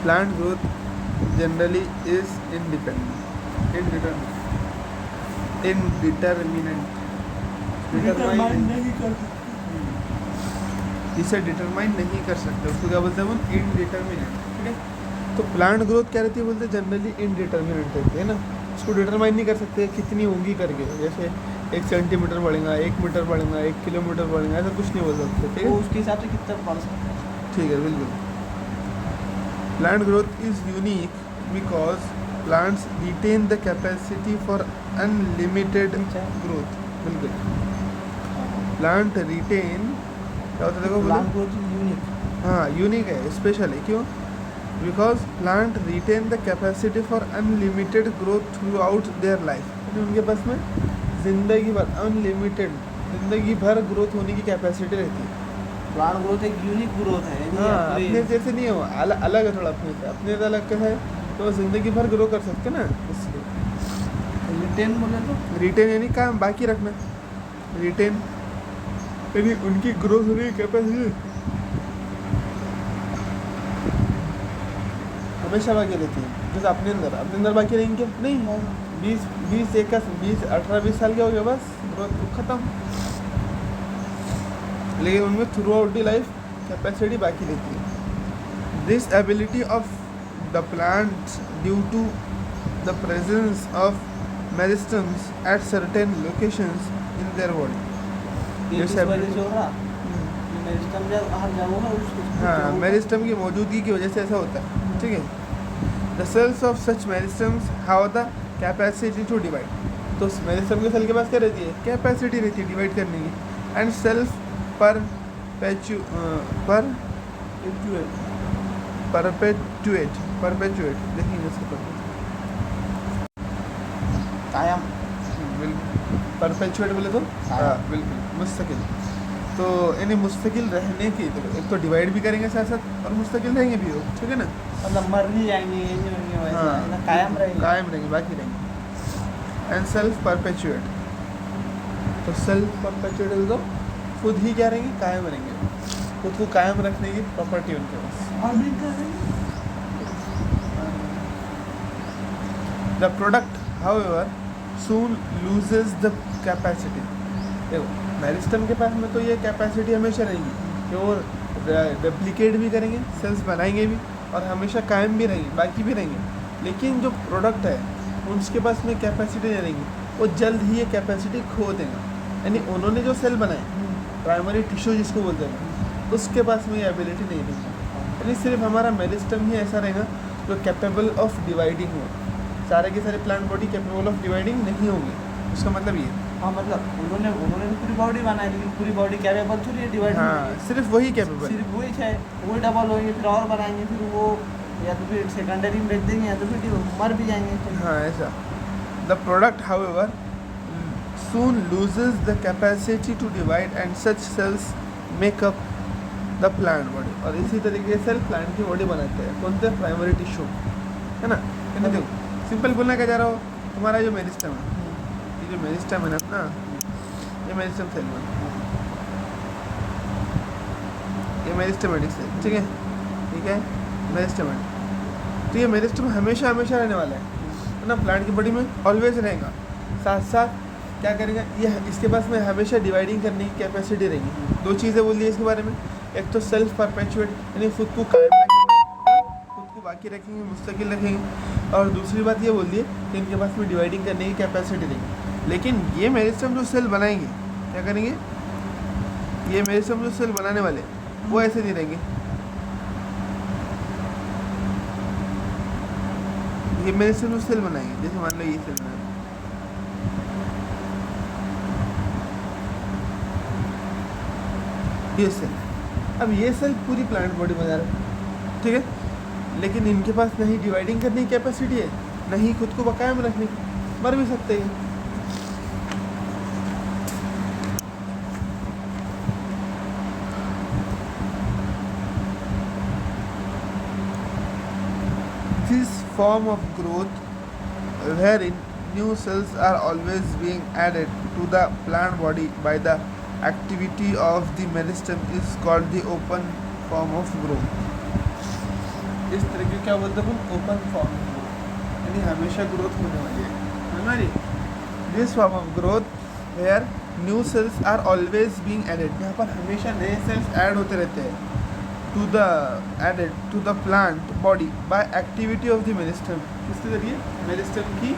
Plant growth generally is indeterminate. Determine नहीं कर इसे डिटरमाइन नहीं कर सकते, उसको क्या बोलते हैं हम? इनडिटर्मिनेट। ठीक है, तो प्लांट ग्रोथ क्या रहती है? बोलते हैं जनरली इनडिटर्मिनेट रहती है ना, उसको डिटरमाइन नहीं कर सकते कितनी होंगी करके। जैसे 1 सेंटीमीटर बढ़ेगा, 1 मीटर बढ़ेगा, 1 किलोमीटर बढ़ेगा, ऐसा कुछ नहीं बोल सकते। ठीक वो है, उसके हिसाब से कितना बढ़ सकता है। ठीक है, बिल्कुल। Plant growth is unique because plants retain the capacity for unlimited growth. बिल्कुल, प्लांट रिटेन क्या होता है? देखो बोलो। Plant growth unique. हाँ, यूनिक है, स्पेशल है। क्यों? Because plant retain the capacity for unlimited growth throughout their life. उनके पास में जिंदगी भर अनलिमिटेड, जिंदगी भर ग्रोथ होने की कैपेसिटी रहती है। प्लांट ग्रोथ एक यूनिक ग्रोथ है। हाँ, अपने जैसे नहीं हो, अलग है थोड़ा अपने से। अपने से अलग क्या है? तो वो जिंदगी भर ग्रो कर सकते ना, इसलिए। रिटेन बोले तो रिटेन यानी काम बाकी रखना, रिटेन यानी उनकी ग्रोथ होने की कैपेसिटी हमेशा बाकी रहती है। जैसे अपने अंदर बाकी रहेंगे क्या? नहीं, 18-20 साल के हो गए, बस ग्रोथ खत्म। लेकिन उनमें throughout the life capacity बाकी रहती है। This ability of the plants due to the presence of meristems at certain locations in their body. ये किस वजह से हो रहा? ये मेरिस्टम जब हर जगह है उसको। हाँ, मेरिस्टम की मौजूदगी की वजह से ऐसा होता है। ठीक है, the cells of such meristems have the capacity to divide. तो मेरिस्टम के सेल के पास क्या रहती है? कैपेसिटी रहती है डिवाइड करने की। एंड सेल्फ परपेचुएट देखेंगे इसको कायम। बिल्कुल, परपेचुएट बोले तो हाँ, बिल्कुल मुस्तकिल। तो यानी मुस्तकिल रहने की, तो एक तो डिवाइड भी करेंगे साथ साथ और मुस्तकिल रहेंगे भी वो। ठीक है ना? मतलब मर नहीं जाएंगे, ये नहीं होंगे वैसा, हाँ, ना कायम रहेंगे। कायम रहेंगे, बाकी रहेंगे। एंड सेल्फ परपेचुएट, तो सेल्फ परपेचुएट तो खुद ही क्या रहेंगे? कायम रहेंगे। खुद को कायम रखने की प्रॉपर्टी उनके पास। The product however soon loses the capacity. देखो, मेरिस्टम के पास में तो ये कैपेसिटी हमेशा रहेगी कि वो रेप्लिकेट भी करेंगे, सेल्स बनाएंगे भी, और हमेशा कायम भी रहेंगे, बाकी भी रहेंगे। लेकिन जो प्रोडक्ट है उसके पास में कैपेसिटी नहीं रहेंगी, वो जल्द ही ये कैपेसिटी खो देंगे। यानी उन्होंने जो सेल बनाए, प्राइमरी टिश्यू जिसको बोलते हैं, उसके पास में ये एबिलिटी नहीं रहेगी। यानी सिर्फ हमारा मेरिस्टम ही ऐसा रहेगा जो कैपेबल ऑफ डिवाइडिंग हो। सारे के सारे plant body capable of dividing नहीं होंगे। उसका मतलब ये। हाँ, मतलब उन्होंने तो पूरी बॉडी बनाई, लेकिन पूरी बॉडी कैपेबल थोड़ी है डिवाइड। हाँ, सिर्फ वही कैपेबल। सिर्फ वही है, वही डबल होंगे, फिर और बनाएंगे, फिर वो या तो फिर सेकेंडरी में भेज देंगे, या तो फिर मर भी जाएंगे। हाँ, ऐसा। The product however soon loses the capacity to divide and such cells make up the plant body। और इसी तरीके से सेल प्लांट की बॉडी बनाते हैं। कौन से? प्राइमरी टिश्यू, है ना? यानी देखो, सिंपल बोलना क्या जा रहा हो, तुम्हारा जो मेरिस्टम है, ये जो मेरिस्टम है ना अपना, ये मेरिस्टम सेल है, ये मेरिस्टमेटिक सेल। ठीक है, ठीक है, मेरिस्टमेटिक। तो ये मेरिस्टम हमेशा रहने वाला है ना, प्लांट की बॉडी में ऑलवेज रहेगा। साथ साथ क्या करेंगे? ये इसके पास में हमेशा डिवाइडिंग करने की कैपेसिटी रहेगी। दो चीज़ें बोल दी इसके बारे में, एक तो सेल्फ परपेचुएट यानी खुद को कायम रखेंगे, खुद को बाकी रखेंगे, मुस्तकिल रखेंगे, और दूसरी बात ये बोल दी कि इनके पास में डिवाइडिंग करने की कैपेसिटी रहेगी। लेकिन ये मेरिस्टम जो सेल बनाएंगे, क्या करेंगे? ये मेरिस्टम जो सेल बनाने वाले वो ऐसे नहीं रहेंगे। ये मेरिस्टम जो सेल बनाएंगे, जैसे मान लो ये सेल बनाएंगे, ये सेल, अब ये सेल पूरी प्लांट बॉडी बना रहा है। ठीक है, लेकिन इनके पास नहीं डिवाइडिंग करने की कैपेसिटी है, नहीं खुद को कायम रखने की, मर भी सकते हैं। This form of growth, wherein new cells are always being added to the plant body by the activity of the meristem, is called the open form of growth। इस तरह की क्या बोलते हैं ओपन फॉर्म, यानी हमेशा ग्रोथ होने वाली है हमारी। This form of growth where new cells are always being added, यहाँ पर हमेशा नए सेल्स ऐड होते रहते हैं to the plant body by activity of the meristem, किसके जरिए, मेरिस्टम की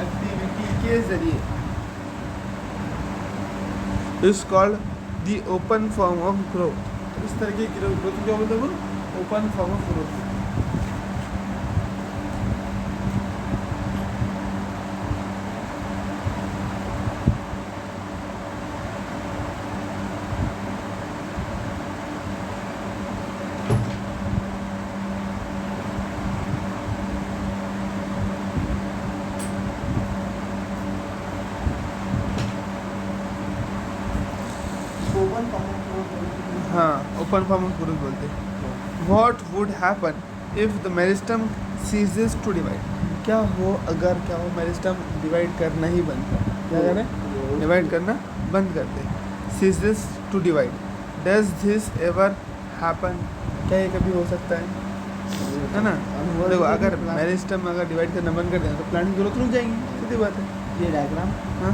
एक्टिविटी के जरिए, is called the open form of growth. तो इस तरह की ग्रोथ क्या बोलते हैं, open form of growth. Open form of growth. हाँ, ओपन फॉर्म ऑफ ग्रोथ बोलते हैं। What would happen if the meristem ceases to divide? क्या हो मेरिस्टम डिवाइड करना ही बंद कर, क्या करें, डिवाइड करना बंद कर दे, ceases to divide. Does this ever happen? क्या ये कभी हो सकता है ना? देखो अगर मेरिस्टम अगर डिवाइड करना बंद कर दें तो प्लांट की ग्रोथ रुक जाएगी, सीधी बात है। ये डायग्राम, हाँ,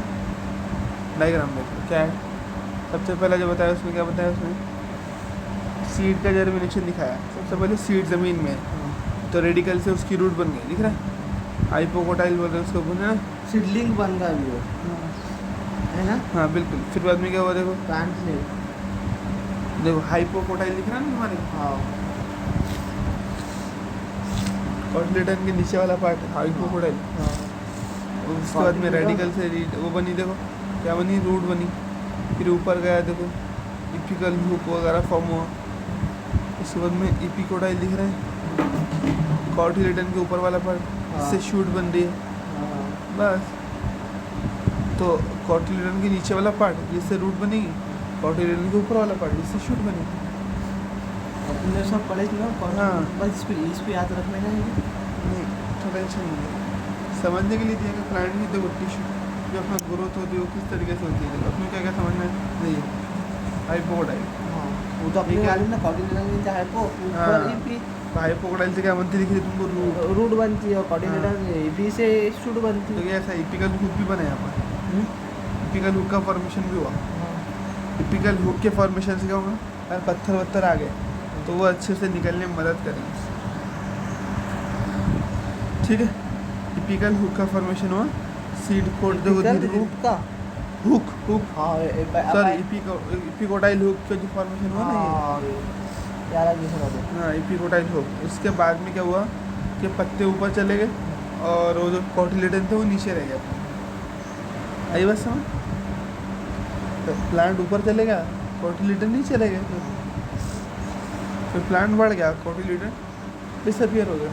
डायग्राम देखो क्या है। सबसे पहले जो बताया उसमें क्या बताया, उसमें सीड का जर्मिनेशन दिखाया। सबसे पहले सीड ज़मीन में है, तो रेडिकल से उसकी रूट बन गई, दिख रहा है, हाइपोकोटाइल बोल रहे हैं उसको, बोलते हैं ना, सीडलिंग बन गया अभी वो, है ना। हाँ बिल्कुल। फिर बाद में क्या हुआ, देखो प्लांट से, देखो हाइपोकोटाइल दिख रहा है ना हमारे, हाँ कॉटलेटन के नीचे वाला पार्ट हाइपोकोटाइल। हाँ, उसके बाद में रेडिकल से वो बनी, देखो क्या बनी, रूट बनी। फिर ऊपर गया, देखो इपिकल हुक वगैरह फॉर्म हुआ। उसके बाद में इपिकोटाइल दिख रहा है, कॉटिलेडन के ऊपर वाला पार्ट, इससे शूट बन रही है, हाँ, बस। तो कॉटिलेडन के नीचे वाला पार्ट जिससे रूट बनेगी, कॉटिलेडन के ऊपर वाला पार्ट जिससे शूट बनेगी। अपने सब पढ़े थे ना, हाँ। बस इस पे याद रखने का है। नहीं तो टेंशन नहीं है, समझने के लिए दिया कि प्लांट की देखो टिश्यू जो अपना ग्रोथ होती है वो किस तरीके से होती है, देखो अपने क्या क्या समझना है, नहीं हाइपोकोटाइल। हाँ, वो तो अपने ठीक है। मालूम ना, कॉर्डिनेटर चाहे को हाँ। ऊपर ईपी हाइपोकोटाइल से क्या बनती दिख रही है तुमको, रूट। रूट बनती है, और कॉर्डिनेटर ईपी से शूट बनती तो है। ये ऐसा इपिकल हुक भी बना यहाँ पर, इपिकल हुक का फॉर्मेशन भी हुआ। हाँ, इपिकल हुक के फॉर्मेशन से क्या होगा, अगर पत्थर वत्थर आ गए तो वो अच्छे से निकलने में मदद करेंगे, ठीक है। इपिकल हुक का फॉर्मेशन हुआ, सीड कोट देखो Typical धीरे रूट का, हुक हुक हाँ सॉरी इपिकोटाइल हुक का जो फॉर्मेशन हुआ ना ये, यार आगे सुना दो। हाँ इपिकोटाइल हुक। उसके बाद में क्या हुआ कि पत्ते ऊपर चले गए और वो जो कॉटिलेडन थे वो नीचे रह गया। आई बात समझ, तो प्लांट ऊपर चले गया, कॉटिलेडन नीचे रह गए, फिर प्लांट बढ़ गया, कॉटिलेडन डिसअपियर हो गया।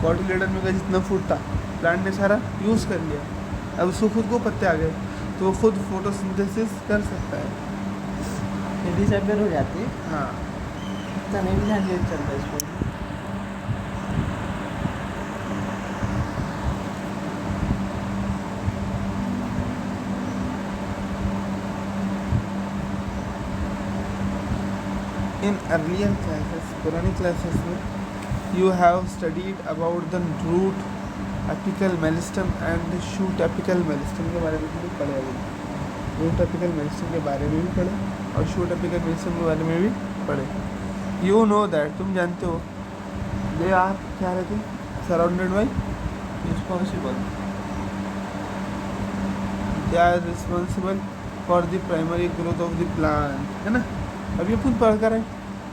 कॉटिलेडन में का जितना फूड था प्लांट ने सारा यूज़ कर लिया, अब उसको खुद को पत्ते आ गए तो वो खुद फोटोसिंथेसिस कर सकता है। ये डिसअपियर हो जाती है, हाँ इतना नहीं भी ध्यान दिया चलता है इसको। in earlier classes, पुरानी classes में you have studied about the root apical meristem and shoot apical meristem के बारे में भी पढ़े अभी। root apical meristem के बारे में भी पढ़े और shoot apical meristem के बारे में भी पढ़े। You know that, तुम जानते हो, they are क्या रहते surrounded by responsible, they are responsible for the primary growth of the plant, है ना। अभी अपन पढ़ कर हैं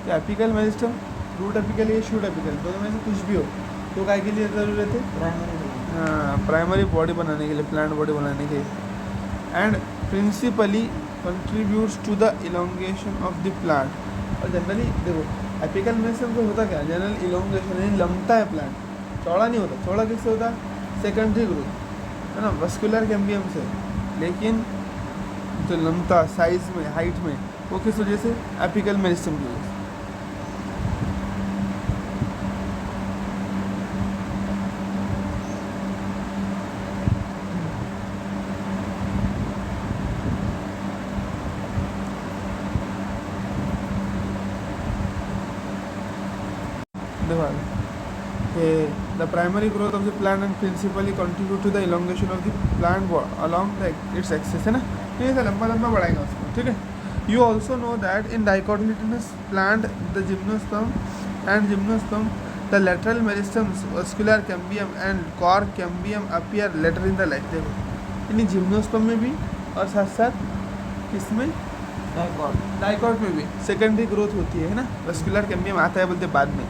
कि एपिकल मेरिस्टम, रूट एपिकल या शूट एपिकल, दोनों में से कुछ भी हो तो काय के लिए ज़रूरत है, प्राइमरी, हाँ प्राइमरी बॉडी बनाने के लिए, प्लांट बॉडी बनाने के लिए, and principally contributes to the elongation of the plant. और जनरली देखो एपिकल मेरिस्टम को होता क्या, जनरल इलोंगेशन यानी लंबता है प्लांट, चौड़ा नहीं होता। चौड़ा किससे होता है, सेकेंडरी ग्रोथ, है ना, वस्कुलर कैम्बियम से। लेकिन जो लंबता साइज में, हाइट में, वो किस वजह से, एपिकल मेरिस्टम की वजह से। देखो आगे। The primary growth of the plant and principally contribute to the elongation of the plant along its axis, है ना, तो ये लंबा लंबा बढ़ाएगा उसको, ठीक है. You also know that in dicotyledonous plant the gymnosperm and gymnosperm the lateral meristems, vascular cambium and core cambium appear later in the life. देखो यानी जिम्नोस्पर्म में भी और साथ साथ इसमें डाइकॉट में भी सेकेंडरी ग्रोथ होती है ना. वस्कुलर कैम्बियम आता है बोलते बाद में,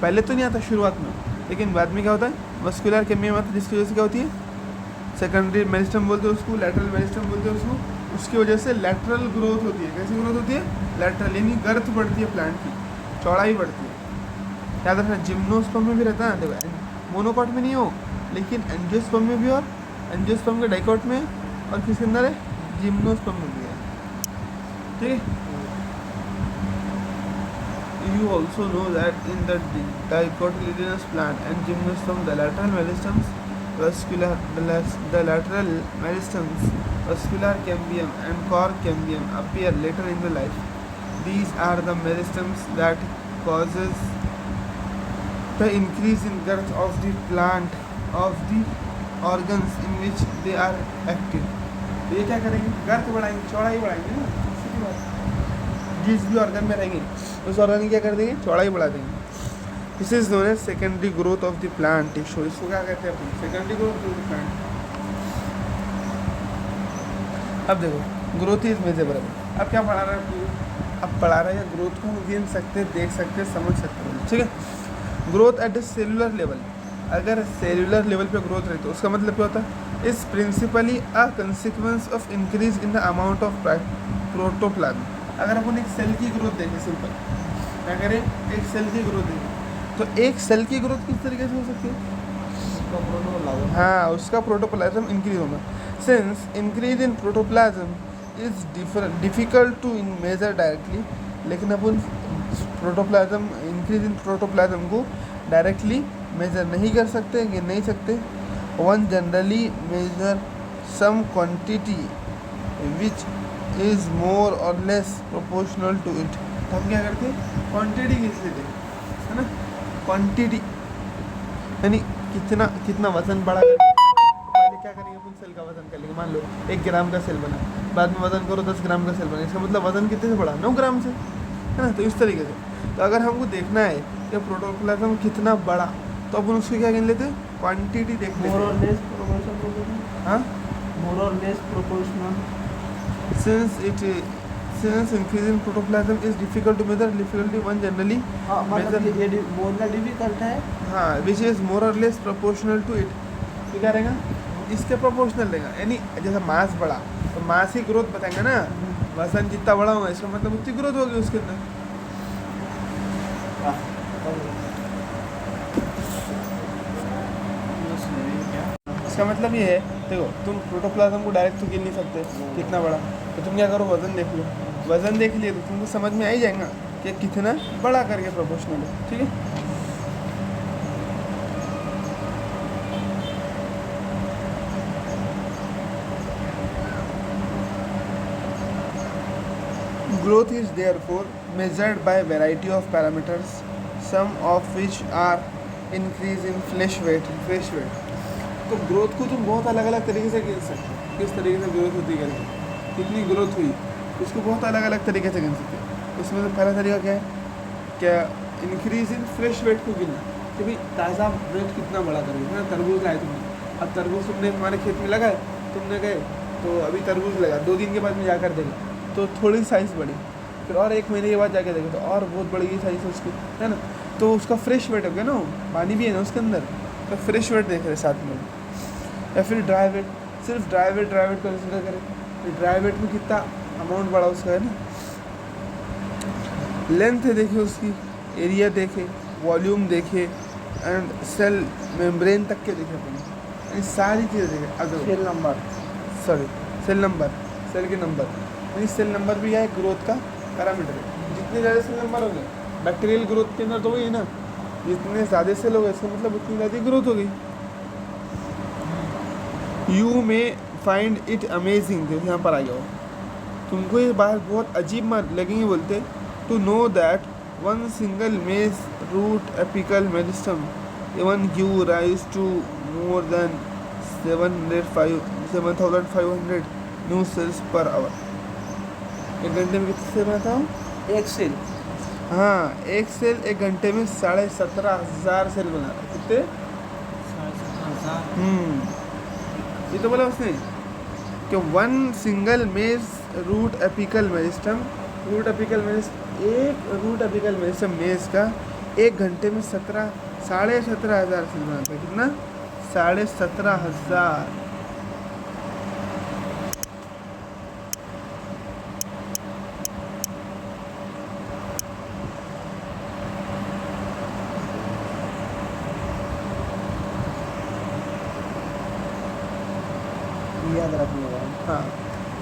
पहले तो नहीं आता शुरुआत में, लेकिन बाद में क्या होता है वस्कुलर कैम्बियम आता है, जिसकी वजह से क्या होती है सेकेंडरी मेरिस्टम बोलते हैं उसको, लेटरल मेरिस्टम बोलते हैं उसको. उसकी वजह से लेटरल ग्रोथ होती है. कैसी ग्रोथ होती है? लेटरल, यानी गर्थ बढ़ती है प्लांट की, चौड़ाई बढ़ती है. याद रखना जिम्नोस्पर्म में भी रहता है, देखो मोनोकॉट में नहीं हो, लेकिन एंजियोस्पर्म में भी, और एंजियोस्पर्म के डाइकॉट में, और किसके अंदर है जिम्नोस्पर्म में भी है, ठीक है. You also know that in the dicotyledonous plant and gymnosperm the lateral meristems, the lateral meristems, vascular cambium and core cambium appear later in the life. These are the meristems that causes the increase in girth of the plant of the organs in which they are active. ये क्या करेंगे? गर्थ बढ़ाएंगे, चौड़ाई बढ़ाएंगे ना. सीधी बात. जिस भी ऑर्गन में रहेंगे उस ऑर्गन की क्या कर देंगे? चौड़ाई बढ़ा देंगे. This is known as secondary growth of the plant tissue. इसको क्या कहते हैं अपन? Secondary growth of the plant. अब देखो ग्रोथ इज मेजरेबल. अब क्या पढ़ा रहा है? अब पढ़ा रहा है ग्रोथ को हम गिन सकते, देख सकते, समझ सकते हैं, ठीक है. Growth at the cellular level. अगर सेलुलर लेवल पे ग्रोथ रही तो उसका मतलब क्या होता है? Is principally a consequence of increase in the amount of protoplasm. अगर अपन एक सेल की ग्रोथ देखें, सिंपल क्या करें, एक सेल की ग्रोथ देखें, तो एक सेल की ग्रोथ किस तरीके से हो सकती है? हाँ, उसका प्रोटोप्लाज्म इंक्रीज होगा. Since increase in protoplasm is difficult to measure directly, लेकिन अपन प्रोटोप्लाज्म इंक्रीज इन प्रोटोप्लाज्म को डायरेक्टली मेजर नहीं कर सकते, गिन नहीं सकते. One generally measure some quantity which is more or less proportional to it. तो हम क्या करते हैं? क्वांटिटी खींच लेते हैं, है ना. क्वांटिटी यानी कितना कितना वजन बढ़ा कर. पहले क्या करेंगे अपन? सेल का वजन कर लेंगे. मान लो 1 ग्राम का सेल बना, बाद में वजन करो 10 ग्राम का सेल बना, इसका मतलब वजन कितने से बढ़ा? 9 ग्राम से, है ना. तो इस तरीके से. तो अगर हमको देखना है कि प्रोटोप्लाज्म कितना बड़ा, तो अपन उसको क्या गिन लेते हैं? क्वांटिटी देख लेते हैं. हाँ, मोर or less proportional. Since increase in protoplasm is difficult to measure, difficulty one generally मतलब ये बोलना डिफिकल्ट है. हाँ, which is more or less proportional to it. तो क्या रहेगा? इसके प्रोपोर्शनल रहेगा. यानी जैसा मास बढ़ा तो मास ही ग्रोथ बताएंगे ना. वजन जितना बड़ा होगा इसका मतलब उतनी ग्रोथ होगी उसके अंदर. इसका मतलब ये है, देखो तुम प्रोटोप्लाज्म को डायरेक्ट तो गिन नहीं सकते कितना बड़ा, तो तुम क्या करो? वजन देख लो. वजन देख लिए तो तुमको समझ में आ ही जाएगा कि कितना बड़ा करके प्रोपोर्शनल है, ठीक है. Growth is therefore measured by a variety of parameters, some of which are increase in flesh weight. तो ग्रोथ को तुम बहुत अलग अलग तरीके से गिन सकते हो. किस तरीके से ग्रोथ होती है, कितनी ग्रोथ हुई, उसको बहुत अलग अलग तरीके से गिन सकते हो. उसमें से पहला तरीका क्या है? क्या इंक्रीज इन फ्रेश वेट को गिनना, कि भाई ताज़ा वेट कितना बड़ा करेगा ना. तरबूज लाए तुमने, अब तरबूज तुमने हमारे खेत में लगाए, तुमने गए तो अभी तरबूज लगा, 2 दिन के बाद में जाकर देखा तो थोड़ी साइज़ बढ़ी, फिर और 1 महीने के बाद जाके देखा तो और बहुत बड़ी साइज़ उसकी, है ना. तो उसका फ्रेश वेट हो गया ना, पानी भी है ना उसके अंदर, तो फ्रेश वेट देख रहे साथ में. या फिर ड्राई वेट, सिर्फ ड्राई वेट का कंसिडर करें तो ड्राई वेट में कितना अमाउंट बढ़ा उसका, है ना. लेंथ देखे उसकी, एरिया देखे, वॉल्यूम देखे, एंड सेल मेम्ब्रेन तक के देखे अपन, यानी सारी चीज़ें देखे. अगर सेल नंबर, सेल के नंबर, यानी सेल नंबर भी है ग्रोथ का पैरामीटर है. जितने ज़्यादा सेल नंबर हो गए बैक्टीरियल ग्रोथ के अंदर तो वही है ना, जितने ज़्यादा सेल हो गए इसका मतलब उतनी ज़्यादा ग्रोथ हो गई. यू में फाइंड इट अमेजिंग, जैसे यहाँ पर आ जाओ, तुमको ये बात बहुत अजीब लगेंगे बोलते, to know that one single maize root apical meristem even give rise to more than 7,500 new cells per hour. एक घंटे में कितने सेल बनाता हूँ? एक सेल हाँ, एक सेल एक घंटे में 17,500 सेल बना रहा है। कितने? 17,500। ये तो बोला उसने कि one single maize root apical meristem, एक रूट एपिकल मेरिस्टम मेज का एक घंटे में 17,500 सेल बनाता है। कितना? 17,500। याद रखिएगा। हाँ,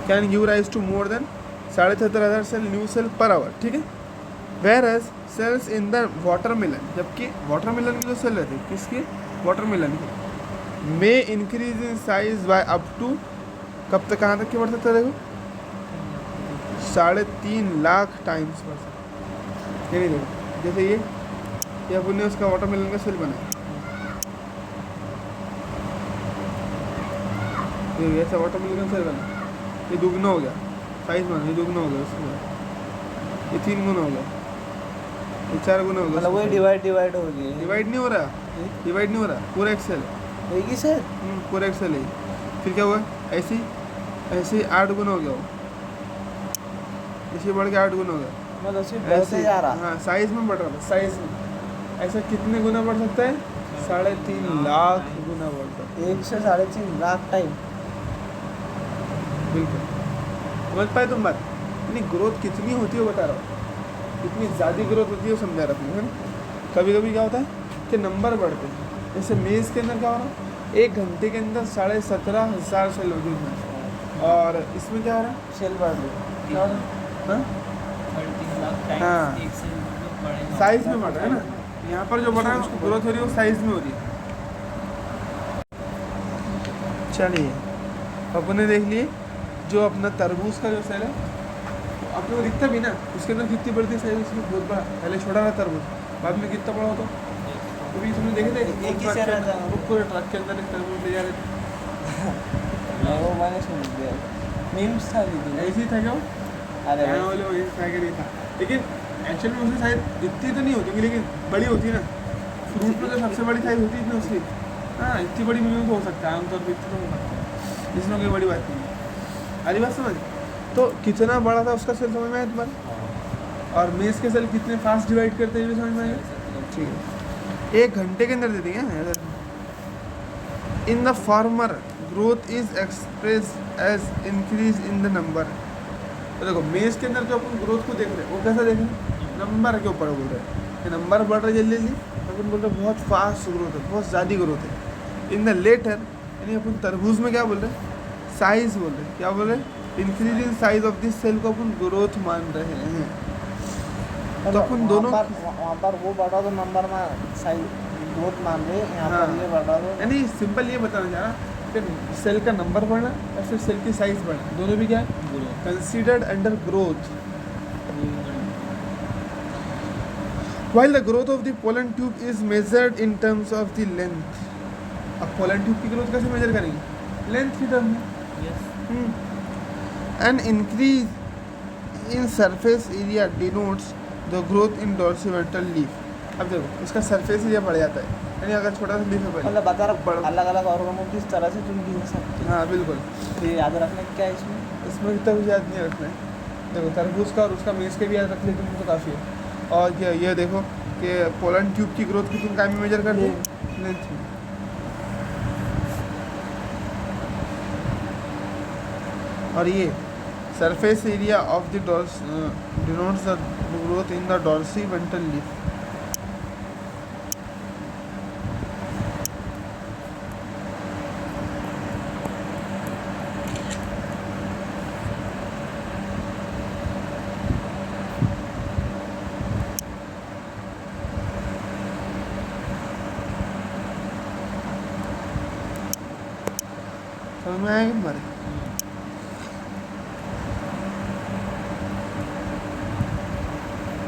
can give rise to more than 77,500 cell new cell per hour, ठीक है। Whereas cells in the watermelon, जबकि वाटरमेलन की जो सेल रहती है, किसकी? वाटरमेलन की, may increase in size by up to, कब तक कहाँ तक की बढ़ सकता है? देखो 3.5 लाख टाइम्स बढ़ सकता है। ये नहीं देखो, जैसे ये अपन ने उसका वाटरमेलन का सेल बनाया, ये ऐसा वाटरमेलन का सेल बना, ये दुगना हो गया साइज में, ये दुगना हो गया उसके बाद, ये 3 गुना हो गया, ये 4 गुना हो गया। मतलब वही डिवाइड हो गई। डिवाइड नहीं हो रहा, डिवाइड नहीं हो रहा, पूरा एक्सेल एक ही सेल। पूरा एक्सेल है। फिर क्या हुआ? ऐसे ही 8 गुना हो गया वो, इसी बढ़ के 8 गुना हो गया। मतलब सिर्फ बढ़ते जा रहा। हाँ, साइज में बढ़ रहा था, साइज में। ऐसा कितने गुना बढ़ सकता है? 3.5 लाख गुना बढ़ सकता है। 1 से 3.5 लाख टाइम। बिल्कुल, समझ पाए तुम बात? इतनी ग्रोथ कितनी होती है बता रहा हूँ, कितनी ज़्यादा ग्रोथ होती है वो समझा रहा हूँ। कभी कभी क्या होता है कि नंबर बढ़ते हैं, जैसे मेज़ के अंदर क्या हो रहा है, 1 घंटे के अंदर 17,500 सेल होगी उसमें, और इसमें क्या हो रहा है? सेल बढ़ रही। क्या हो रहा है? हाँ, साइज में बढ़ रहा है ना, यहाँ पर जो बढ़ रहा है उसको ग्रोथ हो रही है, वो साइज में हो रही है। चलिए, अपन ने देख लिए जो अपना तरबूज का जो सेल है, तो अपने को दिखता भी ना, उसके अंदर कितनी बढ़ती साइज, उसकी बहुत बड़ा, पहले छोटा रहा तरबूज, बाद में कितना बड़ा होता। कभी तुमने देखे थे एक ही सेल रहता है। वो पूरे ट्रक के अंदर एक तरबूज ले जा रहे थे, वो मैंने सुन लिया, मीम्स था दीदी। ऐसे ही था क्या वो? अरे यहाँ वाले वो एक पैकेट ही था, लेकिन एक्चुअल में उसकी साइज इतनी तो नहीं होती, लेकिन बड़ी होती है ना। फ्रूट में तो सबसे बड़ी साइज होती है ना उसकी। हाँ, इतनी बड़ी मिनिमम हो सकता है, आमतौर पर इतनी तो हो सकता है, इसमें कोई बड़ी बात नहीं है। अरे बात समझ, तो कितना बड़ा था उसका सेल समझ में आया तुम्हारे? और मेज़ के सेल कितने फास्ट डिवाइड करते हैं ये भी समझ में आएगा। ठीक है, 1 घंटे के अंदर दे देंगे। In the former growth is express as increase in the number. तो देखो मेज़ के अंदर जो अपन ग्रोथ को देख रहे हैं वो कैसा देख रहे हैं? नंबर के ऊपर बोल रहे हैं, ये नंबर बढ़ रहा है जल्दी जल्दी, अपन बोल रहे हैं बहुत फास्ट ग्रोथ है, बहुत ज़्यादा ग्रोथ है। इन द लेटर, यानी अपन तरबूज में क्या बोल रहे हैं? साइज बोल रहे हैं। क्या बोल रहे हैं? Increase in size of this cell को अपन ग्रोथ मान रहे हैं। तो अपन दोनों वहाँ पर वो बढ़ा तो नंबर में साइज ग्रोथ मान रहे, यहाँ हाँ। पर ये बढ़ा तो यानी सिंपल ये बताना चाह रहा कि सेल का नंबर बढ़ना या फिर सेल की साइज बढ़ना, दोनों भी क्या है? Considered under growth. While the growth of the pollen tube is measured in terms of the length. अब pollen tube की ग्रोथ कैसे मेजर करेंगे? लेंथ की टर्म में। An increase in surface area denotes the growth in dorsiventral leaf. अब देखो इसका surface area बढ़ जाता है, यानी अगर छोटा सा लीफ है पहले, मतलब बता रहा अलग अलग ऑर्गनों को किस तरह से तुम गिन सकते हो। हाँ बिल्कुल, ये याद रखने का क्या है इसमें? इसमें इतना कुछ याद नहीं रखना है। देखो तरबूज का और उसका मेज़ के भी याद रख ले तुम तो काफ़ी है। और ये देखो कि पोलन ट्यूब की ग्रोथ की तुम काम में मेजर कर दो लेंथ में। और ये surface area of the denotes the growth in the dorsiventral leaf. समझ में आएगा तुम्हारे?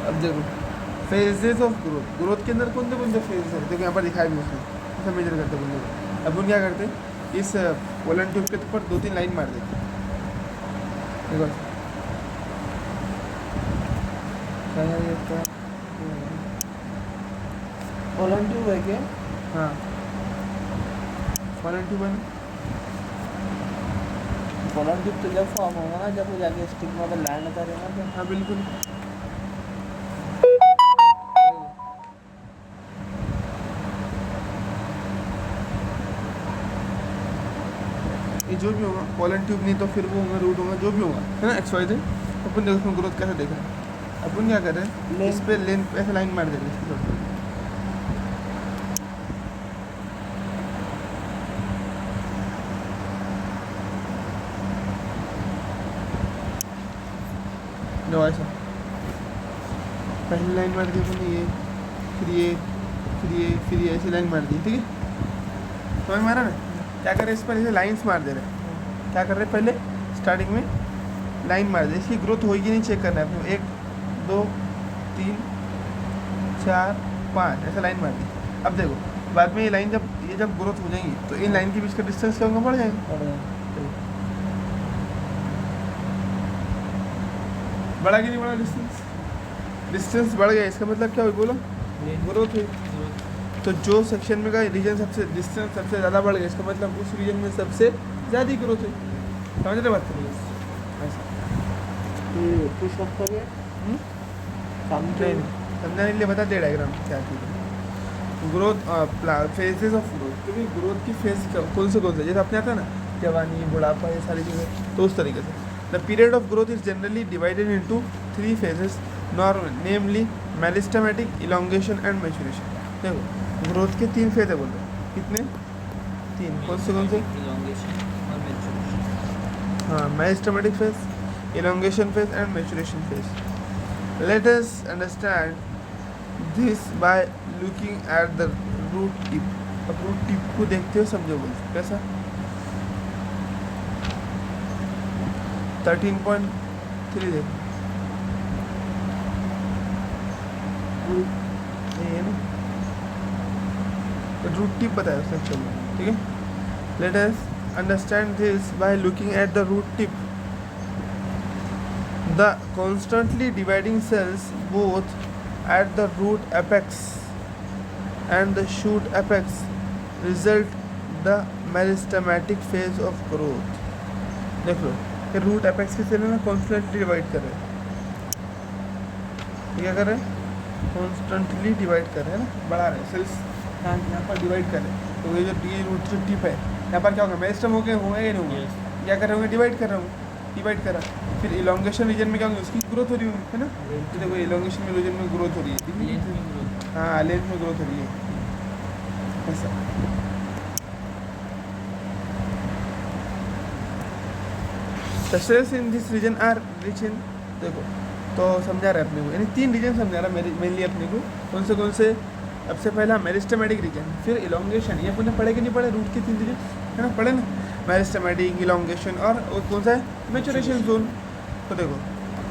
अब देखो फेजेस ऑफ ग्रोथ, ग्रोथ के अंदर कौन से फेजेस है देखो यहाँ पर दिखाया भी उसने, ऐसा मेजर करते बंदे को। अब उन क्या करते, इस पोलन ट्यूब के ऊपर 2-3 लाइन मार देते, देखो पोलन ट्यूब है क्या? हाँ पोलन ट्यूब है ना, पोलन ट्यूब तो जब फॉर्म होगा ना, जब वो जाके स्टिग्मा पे लैंड होता रहेगा तो। हाँ बिल्कुल। ये जो भी होगा पोलन ट्यूब, नहीं तो फिर वो होगा रूट होगा, जो भी होगा है ना XYZ। अपन देखो उसमें ग्रोथ कैसे देख रहे हैं, अपन क्या कर रहे हैं, इस पे लेंथ ऐसे लाइन मार दे रहे हैं इसके ऊपर। लो ऐसा पहली लाइन मार दी अपने, ये फिर ये फिर ये फिर ये ऐसी लाइन मार दी, ठीक है समझ मारा ना। क्या कर रहे हैं, इस पर ऐसे लाइंस मार दे रहे हैं, क्या कर रहे हैं, पहले स्टार्टिंग में लाइन मार दे, इसकी ग्रोथ होगी नहीं चेक करना है अपने, 1 2 3 4 5 ऐसा लाइन मार दी। अब देखो बाद में ये लाइन जब ग्रोथ हो जाएंगी तो इन लाइन के बीच का डिस्टेंस क्या होगा, बढ़ जाएगा, बढ़ा कि नहीं बढ़ा डिस्टेंस, डिस्टेंस बढ़ गया, इसका मतलब क्या हुई बोलो, ग्रोथ हुई। तो जो सेक्शन में का रीजन सबसे डिस्टेंस सबसे ज़्यादा बढ़ गया, इसका मतलब उस रीजन में सबसे ज़्यादा ग्रोथ हुई, समझ रहे बात करिए ऐसा। ये पुश अप करिए समझाने के लिए बता दे डायग्राम क्या चीज़ है। ग्रोथ फेजेस ऑफ ग्रोथ, क्योंकि ग्रोथ की फेज कौन से जैसे अपने आता है ना, जवानी बुढ़ापा ये सारी चीज़ें, तो उस तरीके से the period of growth is generally divided into 3 phases namely meristematic, elongation and maturation. देखो ग्रोथ के 3 फेज है बोल रहे हैं, कितने 3, कौन से हाँ, meristematic phase, elongation phase and maturation phase. Let us understand this by looking at the root tip. अब root tip को देखते हो समझो बोलते कैसा 13.3 देखो ये है ना, रूट टिप बताया उसने चलो ठीक है। Let us understand this by looking at the root tip. The constantly dividing cells both at the root apex and the shoot apex result the meristematic phase of growth. देख लो कि root apex के cell ना constantly divide कर रहे हैं, क्या कर रहे हैं, कॉन्स्टेंटली डिवाइड कर रहे हैं ना, बढ़ा रहे हैं सेल्स, यहाँ पर डिवाइड कर रहे हैं। तो ये रूट जो टिप है यहाँ पर क्या होगा, मेरिस्टम हो गए होंगे या नहीं होंगे, क्या कर रहे होंगे, डिवाइड कर रहे होंगे, डिवाइड करा, फिर इलोंगेशन रीजन में क्या होंगे, उसकी ग्रोथ हो रही होगी है ना, तो देखो इलोंगेशन रीजन में ग्रोथ हो रही है, हाँ लेंथ में ग्रोथ हो रही है ऐसा। The cells in this region are rich in, देखो तो समझा रहा है अपने को, यानी 3 रीजन समझा रहा है मेनली अपने को, कौन से सबसे पहला मेरिस्टेमेटिक रीजन, फिर इलोंगेशन, ये अपने पढ़े कि नहीं पढ़े, रूट के 3 रीजन है ना, पढ़े ना, मेरिस्टेमेटिक, इलोंगेशन और कौन सा है, मैच्योरेशन जोन। तो देखो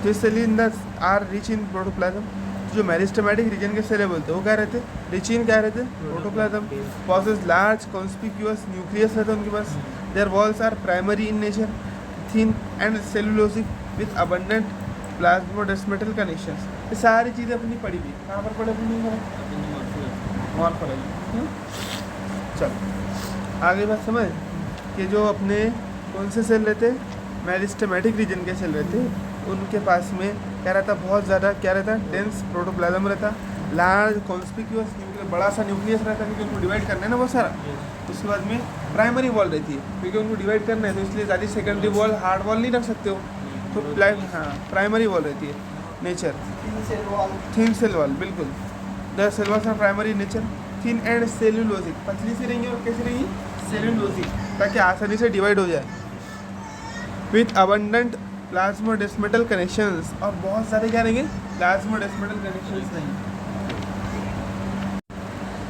जो cell in the are rich in protoplasm, जो मेरिस्टेमेटिक रीजन के सेल बोलते हैं वो क्या रहते, रिच इन क्या रहते, protoplasm, possess large conspicuous nucleus रहता है उनके पास, their walls are primary in nature, thin and cellulosic with abundant plasmodesmatal connections. ये सारी चीज़ें अपनी पढ़ी हुई, कहाँ पर पढ़े अपनी और पढ़ेगी। चलो आगे बात समझ कि जो अपने कौन से सेल रहते, मेरिस्टेमेटिक रीजन के सेल रहते, उनके पास में क्या रहता, बहुत ज़्यादा क्या रहता, डेंस प्रोटोप्लाज्म रहता, लार्ज कॉन्स्पिक्यूअस न्यूक्लियस, बड़ा सा न्यूक्लियस रहता है, क्योंकि उनको डिवाइड करना है ना बहुत सारा। उसके बाद में प्राइमरी वॉल रहती है, क्योंकि उनको डिवाइड करना है, तो इसलिए ज़्यादा सेकेंडरी वॉल हार्ड वॉल नहीं रख सकते हो, तो हाँ प्राइमरी वॉल रहती है नेचर, थिन सेल वॉल, बिल्कुल the cell walls are primary nature, thin and cellulosic, पतली सी रहेंगी और कैसी रहेंगी, सेलुलोजिक, ताकि आसानी से डिवाइड हो जाए, विथ अबंडेंट प्लाज्मोडेस्मेटल कनेक्शंस, और बहुत सारे क्या रहेंगे, प्लाज्मोडेस्मेटल कनेक्शंस रहेंगे,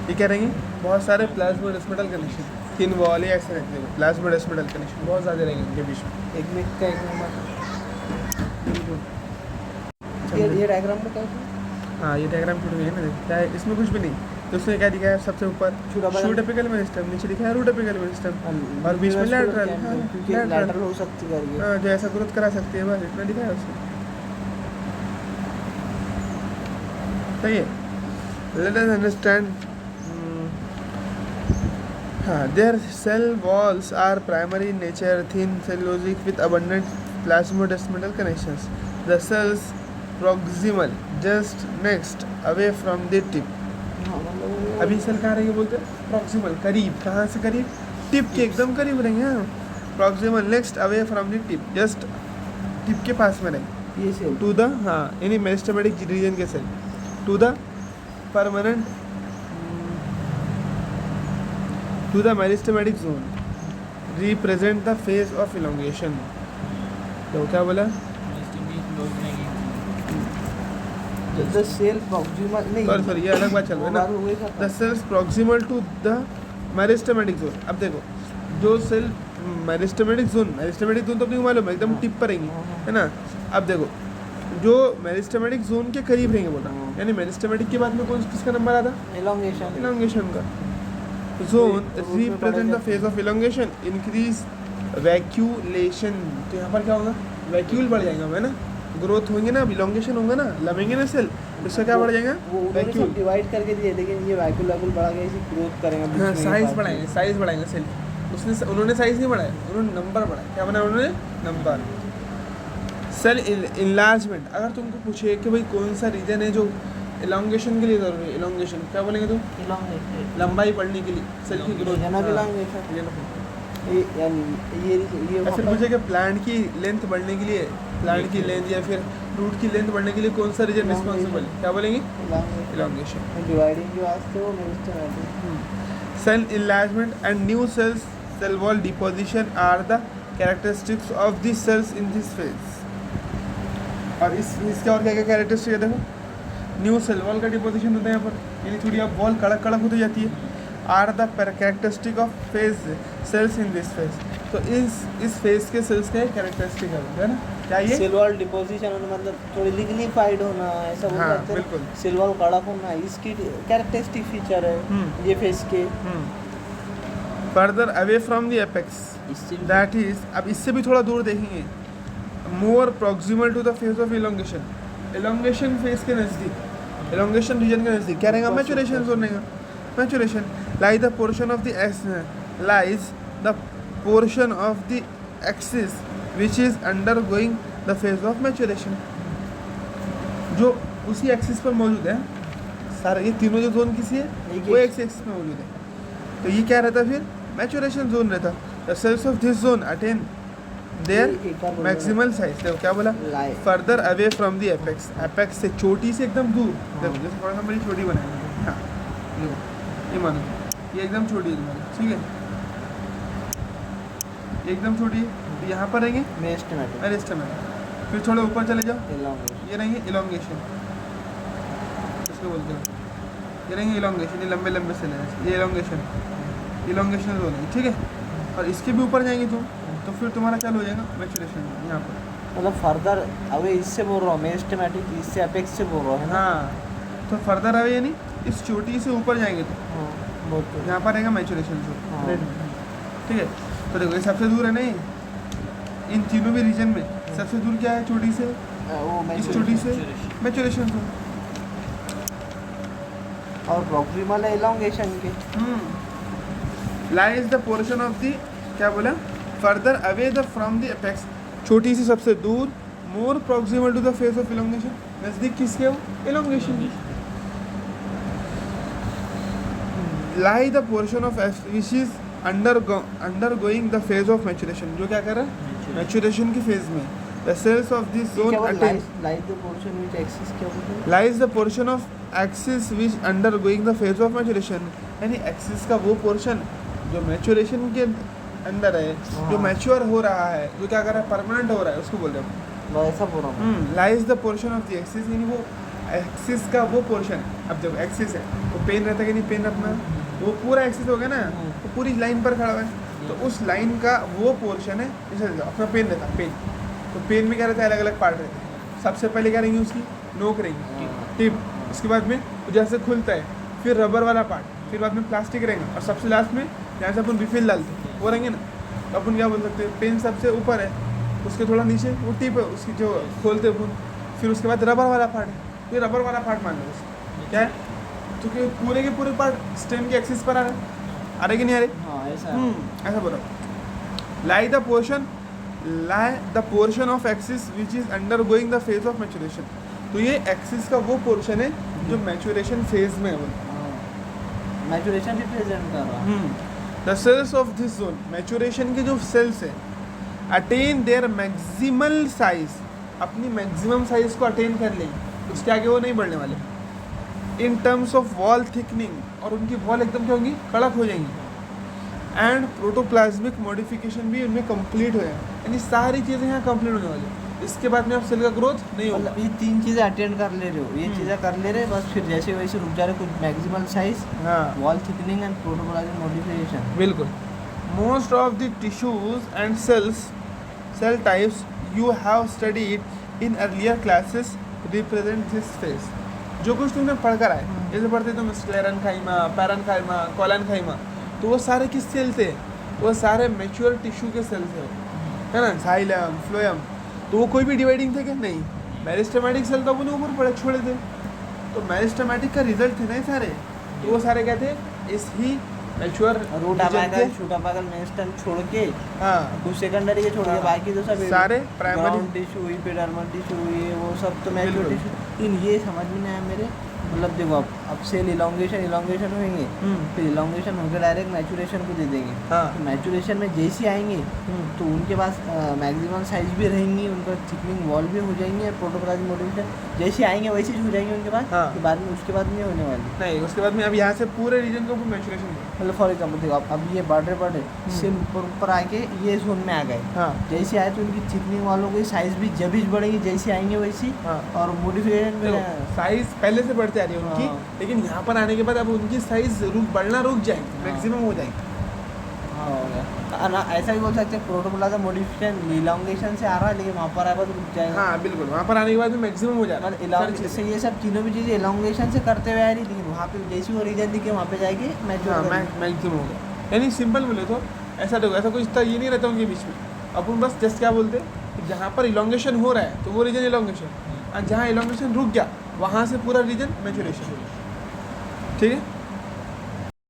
ये क्या रहेंगे, बहुत सारे प्लाज्मोडेस्मेटल कनेक्शन, थिन वॉल या ऐसे रहते हैं, प्लाज्मोडेस्मेटल कनेक्शन बहुत ज़्यादा रहेंगे उनके बीच में। एक मिनट का एक नंबर ये डायग्राम में क्या है, हाँ ये डायग्राम छूट गई है ना, क्या है इसमें कुछ भी नहीं, तो उसने क्या दिखाया सबसे ऊपर शूट एपिकल मेरिस्टम, नीचे लिखा है रूट एपिकल मेरिस्टम और बीच में लैटरल। क्योंकि लैटरल हो सकती करके। हाँ जो ऐसा ग्रोथ करा सकती है, बस इतना लिखा है उसमें। सही है। Let us understand. हाँ, their cell walls are primary in nature, thin, cellulosic with abundant plasmodesmatal connections. The cells proximal, just next, away from the tip. हाँ, मतलब अभी सेल कहाँ रहेंगे बोलते हैं? प्रॉक्सिमल, करीब। कहाँ से करीब? टिप के एकदम करीब रहेंगे। हाँ, proximal next away from the tip, just tip के पास में रहेंगे। ये सेल टू द, हाँ यानी मेरिस्टेमेटिक रीजन के cell, to the permanent, to the meristematic zone, represent the phase of elongation. तो क्या बोला? द सेल प्रॉक्सिमल नहीं, सॉरी ये अलग बात चल रही है ना। The cells proximal to the meristematic zone. अब देखो जो सेल मेरिस्टेमेटिक जोन तो अपने को मालूम है एकदम टिप पर रहेंगी, है ना। अब देखो जो मेरिस्टेमेटिक जोन के करीब रहेंगे बोला, यानी मेरिस्टेमेटिक के बाद में कौन किसका नंबर आता? इलोंगेशन का। Zone represent the phase of elongation, increase vacuolation. तो यहाँ पर क्या होगा? वैक्यूल बढ़ जाएगा, है ना, ग्रोथ होंगे ना, इलोंगेशन होगा ना, लमेंगे ना सेल, इससे क्या बढ़ जाएगा? वैक्यूल डिवाइड करके दिए, लेकिन ये वैक्यूल बढ़ा के इसे ग्रोथ करेंगे। हाँ, साइज बढ़ाएंगे सेल। उन्होंने साइज नहीं बढ़ाया, उन्होंने नंबर बढ़ाया। क्या बनाया उन्होंने? नंबर। सेल इनलार्जमेंट, अगर तुमको पूछे कि भाई कौन सा रीजन है जो इलोंगेशन के लिए जरूरी है, इलोंगेशन क्या बोलेंगे तुम? लंबाई बढ़ने के लिए, सेल की ग्रोथ। ये फिर पूछे कि प्लांट की लेंथ बढ़ने के लिए, प्लांट की लेंथ या फिर रूट की लेंथ बढ़ने के लिए कौन सा रीजन रिस्पॉन्सिबल है? क्या बोलेंगे? इलोंगेशन। डिवाइडिंग के वास्ते वो meristematic. Cell enlargement and new cells, cell wall deposition are the characteristics of the cells in this phase. और इसके और क्या क्या कैरेक्टरिस्टिक है देखो। न्यू सेल वॉल का डिपोजिशन होता है यहाँ पर, यानी थोड़ी अब वॉल कड़क कड़क होती जाती है। Are the characteristic of phase cells in this phase. तो इस फेज के सेल्स का कैरेक्टरिस्टिक है ना, क्या ये? सेल वॉल डिपोजिशन होना मतलब थोड़ी लिग्निफाइड होना, ऐसा बोल सकते हैं। बिल्कुल। सेल वॉल कड़क होना इसकी कैरेक्टरिस्टिक फीचर है ये फेज के। Further away from the apex, that is, अब इससे भी थोड़ा दूर देखेंगे, more proximal to the phase of elongation. Elongation phase के नज़दीक, इलोंगेशन रीजन के नज़दीक क्या रहेगा? मैचुरेशन जोन रहेगा। Maturation lies the portion of the axis which is undergoing the phase of maturation, जो उसी एक्सिस पर मौजूद है। सारे ये तीनों जो जोन किसी है वो एक एक्सिस में मौजूद है। तो ये क्या रहता फिर? मैचुरेशन जोन रहता। The cells of this zone attain their maximal size. देखो क्या बोला? Further away from the apex, apex से चोटी से एकदम दूर। देखो जैसे थोड़ा सा मेरी छोटी बनाएंगे, हाँ ये मानो ये एकदम छोटी है तुम्हारी, ठीक है, ये एकदम छोटी है। तो यहाँ पर रहेंगे मेरिस्टेमेटिक। फिर थोड़े ऊपर चले जाओ, ये रहेंगे इलोंगेशन, इसको बोलते हो। ये रहेंगे इलोंगेशन, ये लंबे लंबे से लेंगे, ये इलोंगेशन जोन है, ठीक है। और इसके भी ऊपर जाएंगे तुम, तो फिर तुम्हारा क्या हो जाएगा? मैचुरेशन यहाँ पर। मतलब फर्दर अवे इससे बोल रहा हूँ, मेरिस्टेमेटिक इससे एपेक्स से बोल रहा है ना। हाँ, तो फर्दर अवे यानी इस चोटी से ऊपर जाएंगे तो यहाँ पर रहेगा मैचुरेशन जोन, ठीक है। तो देखो ये सबसे दूर है नहीं, इन तीनों भी रीजन में सबसे दूर क्या है? चोटी से, इस चोटी से मैचुरेशन जोन। और प्रॉक्सिमल है इलोंगेशन के। Lies the portion of the, क्या बोला? Further away the from the apex, छोटी सी सबसे दूर, more proximal to the phase of elongation, नजदीक किसके? वो इलोंगेशन की। Lie the portion of which is undergoing the phase of maturation, जो क्या कर रहा है? मैचुरेशन की फेज में। The cells of this zone attain lies the portion of axis which undergoing the phase of maturation, यानी axis का वो पोर्शन जो मैचुरेशन के अंदर है, जो मैच्योर हो रहा है, जो क्या कर रहा है? परमानेंट हो रहा है, उसको बोल रहे हैं। ऐसा बोल रहा हूँ। Lies the portion of the axis, यानी वो एक्सिस का वो पोर्शन। अब जब एक्सिस है तो पेन रहता है कि नहीं? पेन अपना वो पूरा एक्सिस हो गया ना, तो पूरी लाइन पर खड़ा हुआ है, तो उस लाइन का वो पोर्शन है। जैसे अपना पेन रहता है, पेन, तो पेन में क्या रहता है? अलग अलग पार्ट रहते हैं। सबसे पहले क्या रहेंगी? उसकी नोक रहेंगी, टिप, उसके बाद में वो जैसे खुलता है, फिर रबर वाला पार्ट, फिर बाद में प्लास्टिक रहेगा, और सबसे लास्ट में जहाँ से अपन रिफिल डालते हैं वो रहेंगे ना। तो अपन क्या बोल सकते हैं, पेन सबसे ऊपर है, उसके थोड़ा नीचे वो टिप है उसकी जो खोलते अपन, फिर उसके बाद रबर वाला पार्ट है, फिर रबर वाला पार्ट मान लो उसको क्या है, तो कि पूरे के पूरे पार्ट स्टेम के एक्सिस पर आ रहे कि नहीं आ रहे? हाँ ऐसा ऐसा बोलो। Lie the portion of axis which is undergoing the phase of maturation. तो ये एक्सिस का वो पोर्शन है जो मैचुरेशन फेज में है वो। मैचुरेशन रिप्रेजेंट कर रहा है। The cells of this zone, maturation के जो सेल्स है, अटेन देयर मैक्सिमल साइज, अपनी मैक्सिमम साइज को अटेन कर लेंगे, उसके आगे वो नहीं बढ़ने वाले। In terms of wall thickening, और उनकी वॉल एकदम क्या होंगी, कड़क हो जाएंगी। एंड प्रोटोप्लाज्मिक मॉडिफिकेशन भी उनमें कंप्लीट हो जाएगा, यानी सारी चीज़ें यहाँ कंप्लीट होने वाली है। इसके बाद में आप सेल का ग्रोथ नहीं होगा। मतलब ये 3 चीज़ें अटेंड कर ले रहे हो, ये चीज़ें कर ले रहे, बस फिर जैसे वैसे रुक जा रहे, कुछ मैक्सिमल साइज, हाँ wall thickening and protoplasmic modification. बिल्कुल। Most of the tissues and cell types you have studied in earlier classes represent this phase. जो कुछ तुमने पढ़कर आए, जैसे पढ़ते तुम स्क्लेरेन्काइमा, पैरेन्काइमा, कोलेन्काइमा, तो वो सारे किस सेल थे? वो सारे मैच्योर टिश्यू के सेल थे, है ना, जाइलम, फ्लोएम। तो वो कोई भी डिवाइडिंग थे क्या? नहीं। मेरिस्टेमेटिक सेल तो अपने ऊपर पड़े छोड़े थे, तो मेरिस्टेमेटिक का रिजल्ट थे ना सारे, तो वो सारे क्या थे? इस ही मैच्योर रूट अपाकल, शूट अपाकल, मेरिस्टेम छोड़ के, हाँ कुछ सेकेंडरी के छोड़ के, हाँ। बाकी तो सब सारे प्राइमरी टिश्यू, एपिडर्मल टिश्यू, ये वो सब तो मैच्योर बिल्कुल। टिश्यू। लेकिन ये समझ में नहीं आया मेरे, मतलब देखो अब सेल इलोंगेशन होंगे, फिर इलोंगेशन होकर डायरेक्ट मैचुरेशन को दे देंगे। हाँ तो मैचुरेशन में जैसे आएंगे तो उनके पास मैक्सिमम साइज भी रहेंगी, उनका थिकनिंग वॉल भी हो जाएंगे, प्रोटोप्लाज्मिक मॉडिफिकेशन जैसे आएंगे वैसे ही हो जाएंगे उनके पास। हाँ। तो बाद में उसके बाद नहीं होने वाली। नहीं, उसके बाद में अब यहाँ से पूरे रीजन को मैचुरेशन हुआ। मतलब फॉर एग्जाम्पल देखो अब ये बढ़े सेल ऊपर आके ये जोन में आ गए, हाँ जैसे आए तो उनकी थिकनिंग वालों की साइज भी जब भी बढ़ेगी, जैसे आएंगे वैसी, हाँ। और मॉडिफिकेशन भी साइज पहले से बढ़ते आ रही है उनकी, हाँ। लेकिन यहाँ पर आने के बाद अब उनकी साइज बढ़ना रुक जाएगी, मैक्सिमम हो जाएगी। हाँ हो गया ना, ऐसा भी बोल सकते हैं प्रोटोप्लाज्मिक मॉडिफिकेशन इलोंगेशन से आ रहा है, लेकिन वहाँ पर आए तो रुक जाएगा। हाँ बिल्कुल, वहाँ पर आने के बाद में मैक्सिमम हो जाएगा। मतलब जैसे ये सब तीनों भी चीज़ें इलोंगेशन से करते हुए आ रही, लेकिन वहाँ पे जैसे वो रीजन दिखे वहाँ पे जाएगी हाँ मैच्योर। मैक्सिमम हो गया, यानी सिंपल बोले तो ऐसा देखो, ऐसा कुछ ये नहीं रहता उनके बीच में। अपन बस जस्ट क्या बोलते हैं, जहाँ पर इलोंगेशन हो रहा है तो वो रीजन इलोंगेशन, और जहाँ इलोंगेशन रुक गया वहाँ से पूरा रीजन मैचुरेशन। ठीक है।